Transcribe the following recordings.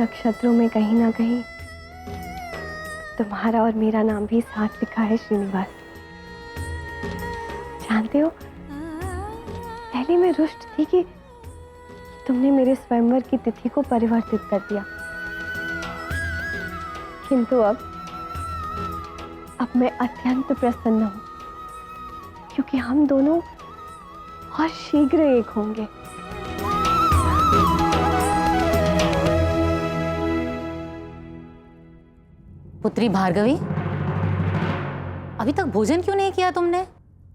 नक्षत्रों में कहीं ना कहीं तुम्हारा और मेरा नाम भी साथ लिखा है श्रीनिवास। जानते हो, पहले मैं रुष्ट थी कि तुमने मेरे स्वयंवर की तिथि को परिवर्तित कर दिया, किंतु अब मैं अत्यंत प्रसन्न हूं, क्योंकि हम दोनों और शीघ्र एक होंगे। पुत्री भार्गवी, अभी तक भोजन क्यों नहीं किया तुमने?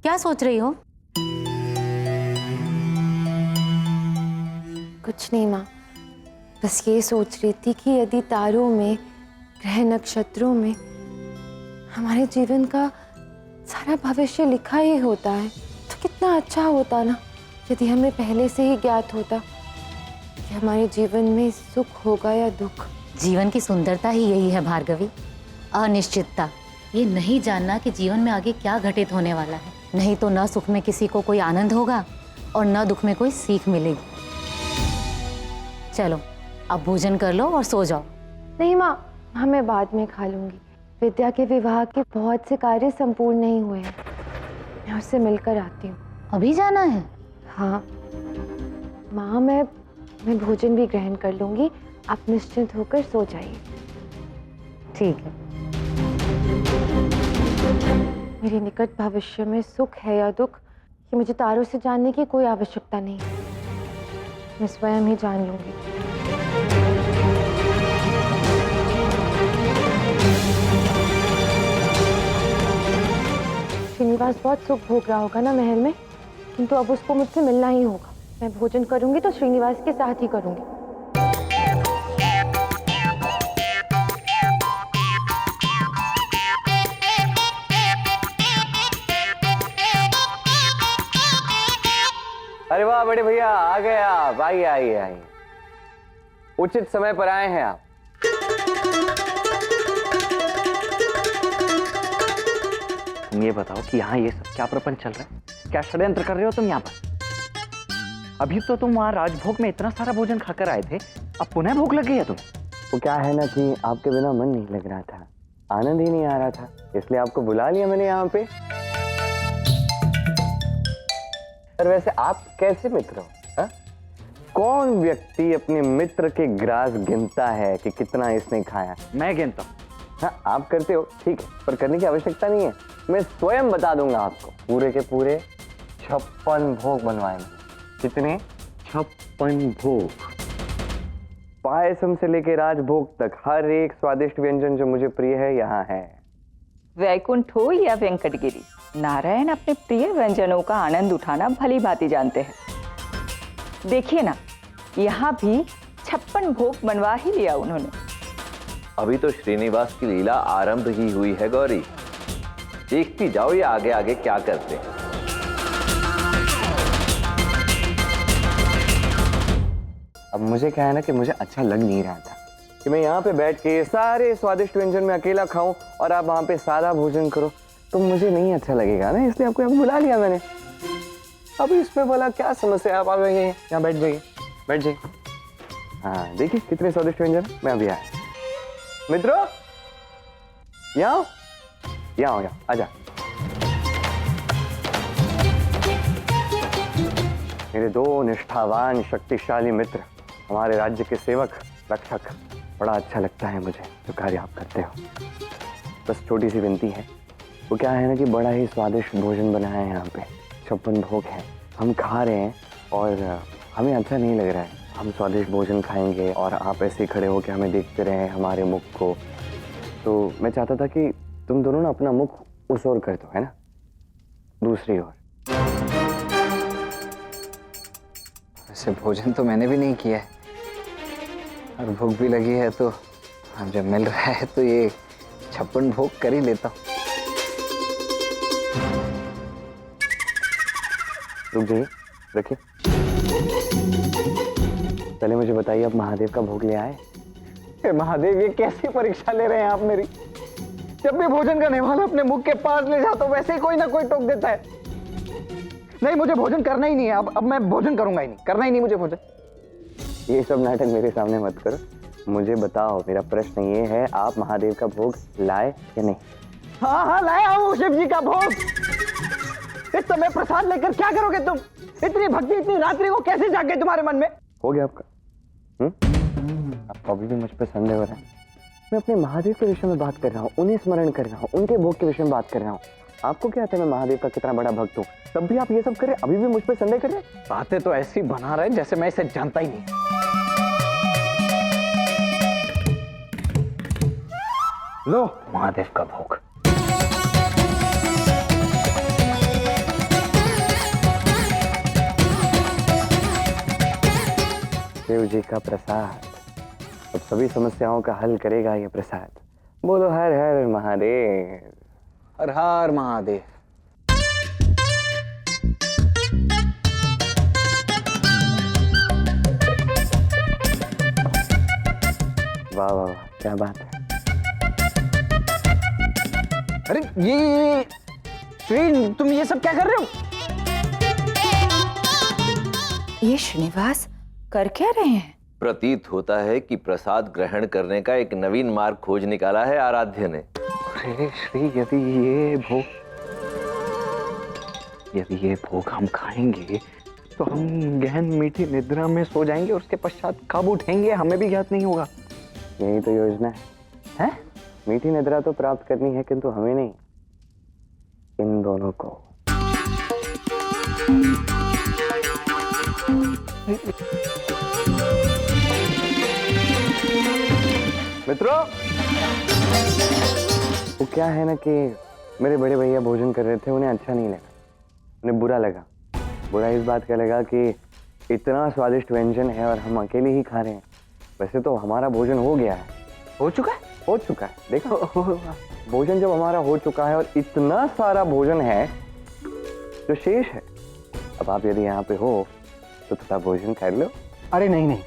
क्या सोच रही हो? कुछ नहीं माँ, बस ये सोच रही थी कि यदि तारों में, ग्रह नक्षत्रों में हमारे जीवन का सारा भविष्य लिखा ही होता है तो कितना अच्छा होता ना, यदि हमें पहले से ही ज्ञात होता कि हमारे जीवन में सुख होगा या दुख। जीवन की सुंदरता ही यही है भार्गवी, अनिश्चितता। ये नहीं जानना कि जीवन में आगे क्या घटित होने वाला है। नहीं तो न सुख में किसी को कोई आनंद होगा और न दुख में कोई सीख मिलेगी। चलो अब भोजन कर लो और सो जाओ। नहीं माँ, मैं बाद में खा लूंगी। विद्या के विवाह के बहुत से कार्य संपूर्ण नहीं हुए हैं, मैं उससे मिलकर आती हूँ। अभी जाना है? हाँ माँ, मैं भोजन भी ग्रहण कर लूंगी, आप निश्चिंत होकर सो जाइए। ठीक है। मेरे निकट भविष्य में सुख है या दुख, ये मुझे तारों से जानने की कोई आवश्यकता नहीं है, मैं स्वयं ही जान लूंगी। श्रीनिवास बहुत सुख भोग रहा होगा ना महल में, किंतु अब उसको मुझसे मिलना ही होगा। मैं भोजन करूंगी तो श्रीनिवास के साथ ही करूंगी। अरे वाह बड़े भैया, आ गए आप। आइए आइए आइए, उचित समय पर आए हैं आप। तुम ये बताओ कि यहाँ ये सब क्या प्रपंच चल रहा है? क्या षड्यंत्र कर रहे हो तुम यहाँ पर? अभी तो तुम वहां राजभोग में इतना सारा भोजन खाकर आए थे, अब पुनः भूख लग गई है तुम्हें? वो क्या है ना कि आपके बिना मन नहीं लग रहा था, आनंद ही नहीं आ रहा था, इसलिए आपको बुला लिया मैंने यहाँ पे। पर वैसे आप कैसे मित्र हो? हा? कौन व्यक्ति अपने मित्र के ग्रास गिनता है कि कितना इसने खाया? मैं गिनता हूँ। हाँ आप करते हो, ठीक है, पर करने की आवश्यकता नहीं है। मैं स्वयं बता दूंगा आपको। पूरे के पूरे 56 भोग बनवाए मैंने। कितने? 56 भोग। पायसम से लेके राजभोग तक हर एक स्वादिष्ट व्यंजन जो मुझे प्रिय है यहाँ है। वैकुंठ हो या वेंकटगिरी, नारायण अपने प्रिय व्यंजनों का आनंद उठाना भली भांति जानते हैं। देखिए ना, यहाँ भी 56 भोग बनवा ही लिया उन्होंने। अभी तो श्रीनिवास की लीला आरंभ ही हुई है गौरी, देखती जाओ ये आगे आगे क्या करते हैं। अब मुझे क्या है ना कि मुझे अच्छा लग नहीं रहा था कि मैं यहाँ पे बैठ के सारे स्वादिष्ट व्यंजन में अकेला खाऊं और आप वहां पे सादा भोजन करो, तो मुझे नहीं अच्छा लगेगा ना, इसलिए आपको यहाँ बुला लिया मैंने। अब इसमें बोला क्या समस्या, आप आ गए हैं, यहाँ बैठ जाइए, बैठ जाइए। हाँ देखिए कितने स्वादिष्ट व्यंजन, मैं अभी आया। मित्रों यहाँ यहाँ आजा। मेरे दो निष्ठावान शक्तिशाली मित्र, हमारे राज्य के सेवक रक्षक, बड़ा अच्छा लगता है मुझे जो कार्य आप करते हो। बस छोटी सी विनती है, वो क्या है ना कि बड़ा ही स्वादिष्ट भोजन बना है यहाँ पे, 56 भोग है, हम खा रहे हैं और हमें अच्छा नहीं लग रहा है। हम स्वादिष्ट भोजन खाएंगे और आप ऐसे ही खड़े होकर हमें देखते रहे हमारे मुख को, तो मैं चाहता था कि तुम दोनों ना अपना मुख उस ओर कर दो, है ना, दूसरी ओर। वैसे भोजन तो मैंने भी नहीं किया है और भूख भी लगी है, तो अब जब मिल रहा है तो ये 56 भोग कर ही लेता हूँ। रुक जाइए, रखिए। पहले मुझे बताइए, आप महादेव का भोग ले आए? महादेव, ये कैसी परीक्षा ले रहे हैं आप मेरी? जब भी भोजन का निवाला अपने मुख के पास ले जाता हूं, वैसे ही कोई ना कोई टोक देता है। नहीं, मुझे भोजन करना ही नहीं है। अब मैं भोजन करूंगा ही नहीं, करना ही नहीं मुझे भोजन। ये सब नाटक मेरे सामने मत करो, मुझे बताओ, मेरा प्रश्न ये है, आप महादेव का भोग लाए या नहीं? हाँ हाँ लाया हूँ शिव जी का भोग। इस समय प्रसाद लेकर क्या करोगे तुम? इतनी भक्ति इतनी रात्रि को कैसे जाग गई तुम्हारे मन में? हो गया आपका? आपको अभी भी मुझ पर संदेह हो रहा है? मैं अपने महादेव के विषय में बात कर रहा हूँ, उन्हें स्मरण कर रहा हूँ, उनके भोग के विषय में बात कर रहा हूँ। आपको क्या आता है मैं महादेव का कितना बड़ा भक्त हूँ, तब भी आप ये सब कर रहे हैं, अभी भी मुझ पर संदेह कर रहे हैं? बातें तो ऐसी बना रहे जैसे मैं इसे जानता ही नहीं। लो महादेव का भोग। शिव जी का प्रसाद अब सभी समस्याओं का हल करेगा ये प्रसाद। बोलो हर हर महादेव। हर हर महादेव। वाह वाह वाह, क्या बात है। अरे ये श्री, तुम ये सब क्या कर रहे हो? ये श्रीनिवास कर क्या रहे हैं? प्रतीत होता है कि प्रसाद ग्रहण करने का एक नवीन मार्ग खोज निकाला है आराध्य ने। अरे श्री, यदि ये भोग हम खाएंगे तो हम गहन मीठी निद्रा में सो जाएंगे और उसके पश्चात कब उठेंगे हमें भी ज्ञात नहीं होगा। यही तो योजना है? मीठी निद्रा तो प्राप्त करनी है, किंतु हमें नहीं, इन दोनों को। मित्रों, वो क्या है ना कि मेरे बड़े भैया भोजन कर रहे थे, उन्हें अच्छा नहीं लगा, उन्हें बुरा लगा। बुरा इस बात का लगा कि इतना स्वादिष्ट व्यंजन है और हम अकेले ही खा रहे हैं। वैसे तो हमारा भोजन हो गया है। हो चुका है? हो चुका है, देखो भोजन जब हमारा हो चुका है और इतना सारा भोजन है जो शेष है, अब आप यदि यहाँ पे हो तो थोड़ा भोजन कर लो। अरे नहीं नहीं,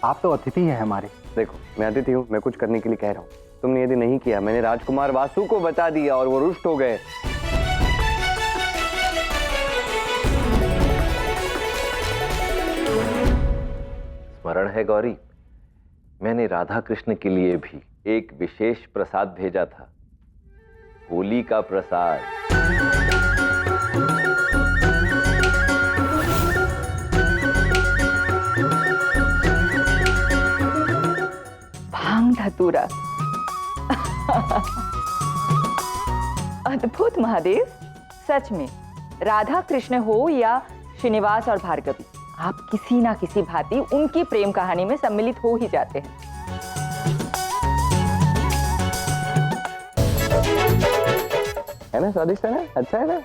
आप तो अतिथि हैं हमारे। देखो मैं अतिथि हूँ, मैं कुछ करने के लिए कह रहा हूँ, तुमने यदि नहीं किया, मैंने राजकुमार वासु को बता दिया और वो रुष्ट हो गए। स्मरण है गौरी, मैंने राधा कृष्ण के लिए भी एक विशेष प्रसाद भेजा था, होली का प्रसाद। भांग धतूरा। अद्भुत महादेव, सच में राधा कृष्ण हो या श्रीनिवास और भार्गवी, आप किसी ना किसी भांति उनकी प्रेम कहानी में सम्मिलित हो ही जाते हैं। है ना, स्वादिष्ट है ना, अच्छा है ना?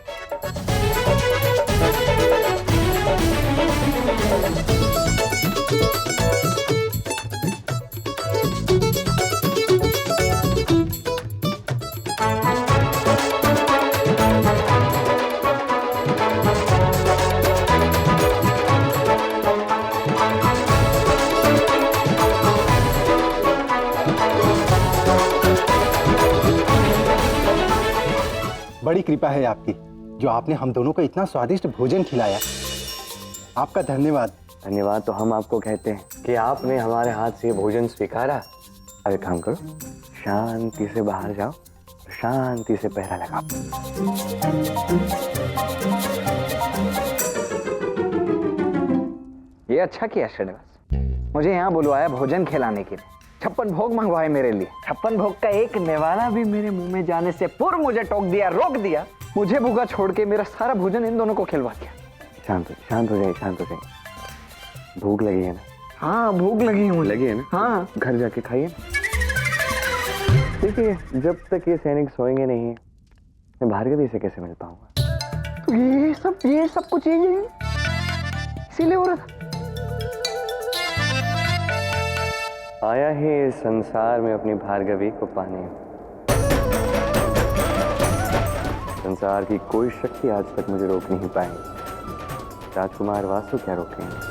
बड़ी कृपा है आपकी, जो आपने हम दोनों को इतना स्वादिष्ट भोजन खिलाया। आपका धन्यवाद। धन्यवाद तो हम आपको कहते हैं कि आपने हमारे हाथ से भोजन स्वीकारा। अब एक काम करो, शांति से बाहर जाओ, शांति से पहरा लगाओ। ये अच्छा किया श्रीनिवास, मुझे यहाँ बुलवाया भोजन खिलाने के लिए। 56 भोग मंगवाए मेरे लिए। 56 भोग का एक निवाला भी मेरे मुंह में जाने से पूर्व मुझे टोक दिया, रोक दिया। मुझे भूखा छोड़ के मेरा सारा भोजन इन दोनों को खिलवा दिया। शांत हो जाइए, शांत हो जाइए। भूख लगी है ना? हाँ भूख लगी हूँ। लगी है ना? हाँ। घर जाके खाइए। देखिए, जब तक ये सैनिक सोएंगे नहीं, मैं भार्गवी से कैसे मिल पाऊंगा? तो ये सब कुछ यही इसीलिए हो रहा था। आया ही इस संसार में अपनी भार्गवी को पाने। संसार की कोई शक्ति आज तक मुझे रोक नहीं पाई। राजकुमार वासु क्या रोकेंगे?